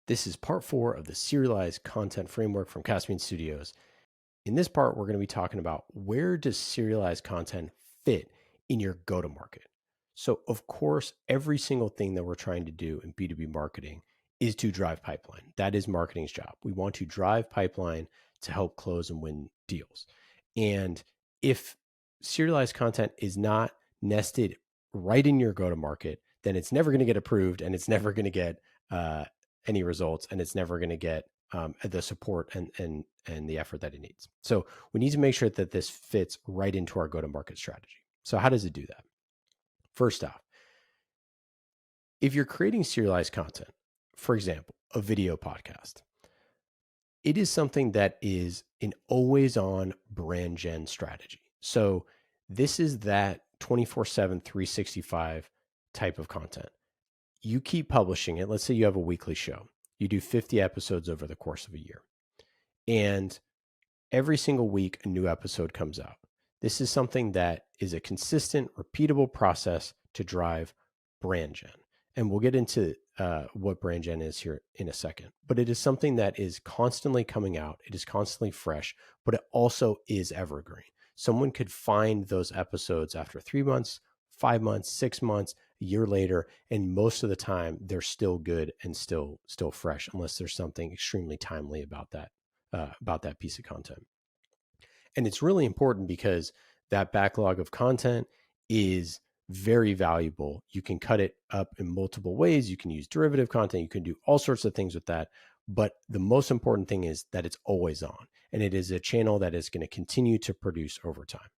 This is part 4 of the Serialized Content Framework from Caspian Studios. In this part, we're going to be talking about where does serialized content fit in your go-to-market. So, of course, every single thing that we're trying to do in B2B marketing is to drive pipeline. That is marketing's job. We want to drive pipeline to help close and win deals. And if serialized content is not nested right in your go-to-market, then it's never going to get approved and it's never going to get any results, and it's never going to get the support and the effort that it needs. So we need to make sure that this fits right into our go-to-market strategy. So how does it do that? First off, if you're creating serialized content, for example, a video podcast, it is something that is an always-on brand gen strategy. So this is that 24/7, 365 type of content. You keep publishing it. Let's say you have a weekly show. You do 50 episodes over the course of a year. And every single week, a new episode comes out. This is something that is a consistent, repeatable process to drive brand gen. And we'll get into what brand gen is here in a second. But it is something that is constantly coming out. It is constantly fresh, but it also is evergreen. Someone could find those episodes after 3 months, 5 months, 6 months, a year later, and most of the time they're still good and still fresh, unless there's something extremely timely about that piece of content. And it's really important because that backlog of content is very valuable. You can cut it up in multiple ways. You can use derivative content. You can do all sorts of things with that. But the most important thing is that it's always on, and it is a channel that is going to continue to produce over time.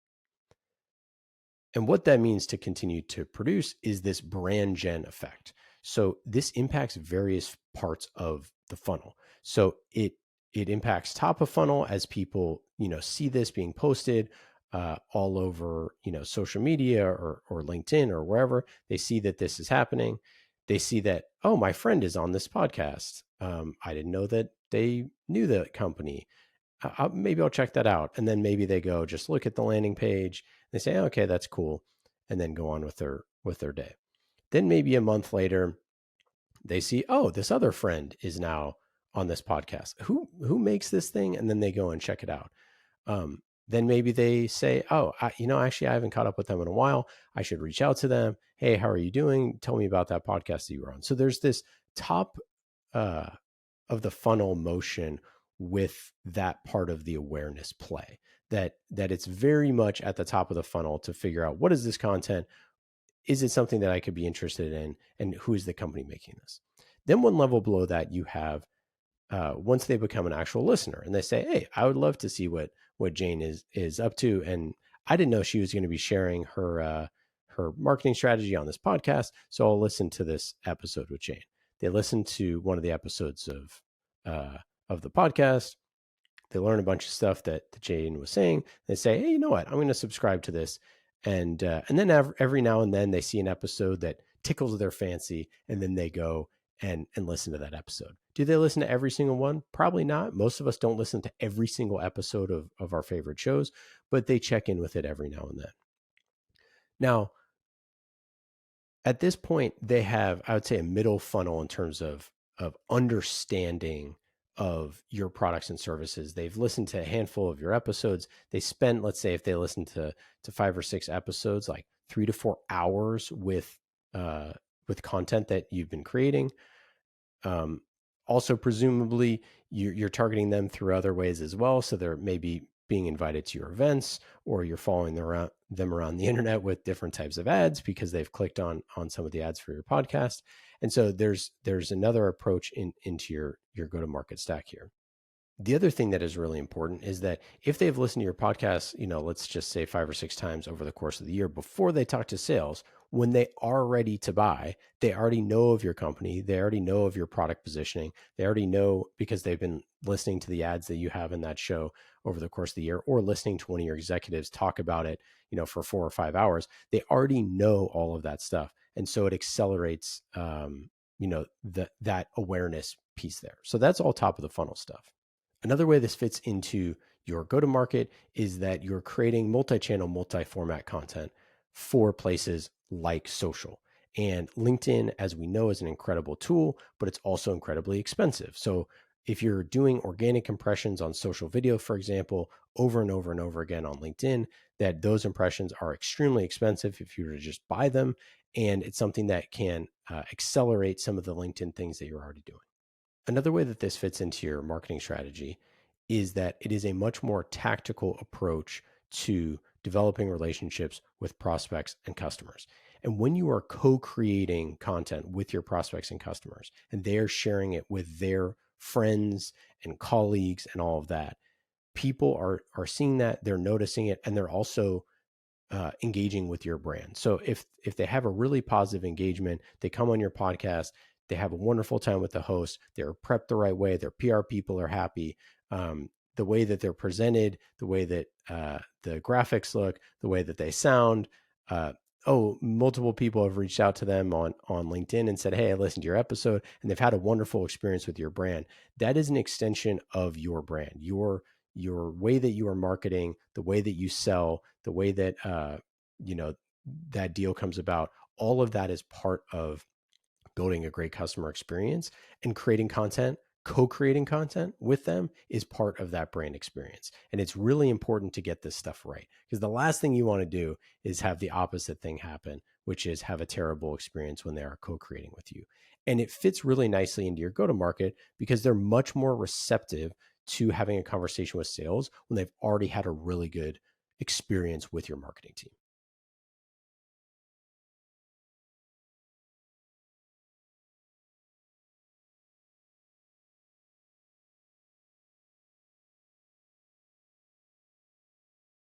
And what that means to continue to produce is this brand gen effect. So this impacts various parts of the funnel. So it impacts top of funnel as people, see this being posted all over, social media or LinkedIn or wherever. They see that this is happening. They see that, oh, my friend is on this podcast. I didn't know that they knew the company. Maybe I'll check that out. And then maybe they go just look at the landing page. They say, okay, that's cool. And then go on with their day. Then maybe a month later, they see, oh, this other friend is now on this podcast. Who makes this thing? And then they go and check it out. Then maybe they say, oh, actually, I haven't caught up with them in a while. I should reach out to them. Hey, how are you doing? Tell me about that podcast that you were on. So there's this top of the funnel motion with that part of the awareness play, that it's very much at the top of the funnel to figure out, what is this content? Is it something that I could be interested in? And who is the company making this? Then one level below that, you have once they become an actual listener and they say, hey, I would love to see what Jane is up to. And I didn't know she was going to be sharing her marketing strategy on this podcast. So I'll listen to this episode with Jane. They listen to one of the episodes of the podcast. They learn a bunch of stuff that Jane was saying. They say, hey, you know what? I'm going to subscribe to this. And then every now and then they see an episode that tickles their fancy, and then they go and listen to that episode. Do they listen to every single one? Probably not. Most of us don't listen to every single episode of our favorite shows, but they check in with it every now and then. Now, at this point, they have, I would say, a middle funnel in terms of understanding of your products and services. They've listened to a handful of your episodes. They spend, let's say, if they listen to 5 or 6 episodes, like 3 to 4 hours with content that you've been creating. Also, presumably, you're targeting them through other ways as well. So they're maybe being invited to your events, or you're following them around the internet with different types of ads because they've clicked on some of the ads for your podcast. And so there's another approach into your go-to-market stack here. The other thing that is really important is that if they've listened to your podcast, let's just say 5 or 6 times over the course of the year, before they talk to sales, when they are ready to buy, they already know of your company. They already know of your product positioning. They already know, because they've been listening to the ads that you have in that show over the course of the year, or listening to one of your executives talk about it, for 4 or 5 hours. They already know all of that stuff. And so it accelerates, that awareness piece there. So that's all top of the funnel stuff. Another way this fits into your go-to-market is that you're creating multi-channel, multi-format content for places like social. And LinkedIn, as we know, is an incredible tool, but it's also incredibly expensive. So if you're doing organic impressions on social video, for example, over and over and over again on LinkedIn, that those impressions are extremely expensive if you were to just buy them. And it's something that can accelerate some of the LinkedIn things that you're already doing. Another way that this fits into your marketing strategy is that it is a much more tactical approach to developing relationships with prospects and customers. And when you are co-creating content with your prospects and customers, and they're sharing it with their friends and colleagues and all of that, people are seeing that, they're noticing it, and they're also engaging with your brand. So if they have a really positive engagement, they come on your podcast, they have a wonderful time with the host, they're prepped the right way, their PR people are happy, the way that they're presented, the way that the graphics look, the way that they sound. Multiple people have reached out to them on LinkedIn and said, hey, I listened to your episode, and they've had a wonderful experience with your brand. That is an extension of your brand, your way that you are marketing, the way that you sell, the way that that deal comes about. All of that is part of building a great customer experience, and creating content, co-creating content with them is part of that brand experience. And it's really important to get this stuff right, because the last thing you want to do is have the opposite thing happen, which is have a terrible experience when they are co-creating with you. And it fits really nicely into your go-to-market because they're much more receptive to having a conversation with sales when they've already had a really good experience with your marketing team.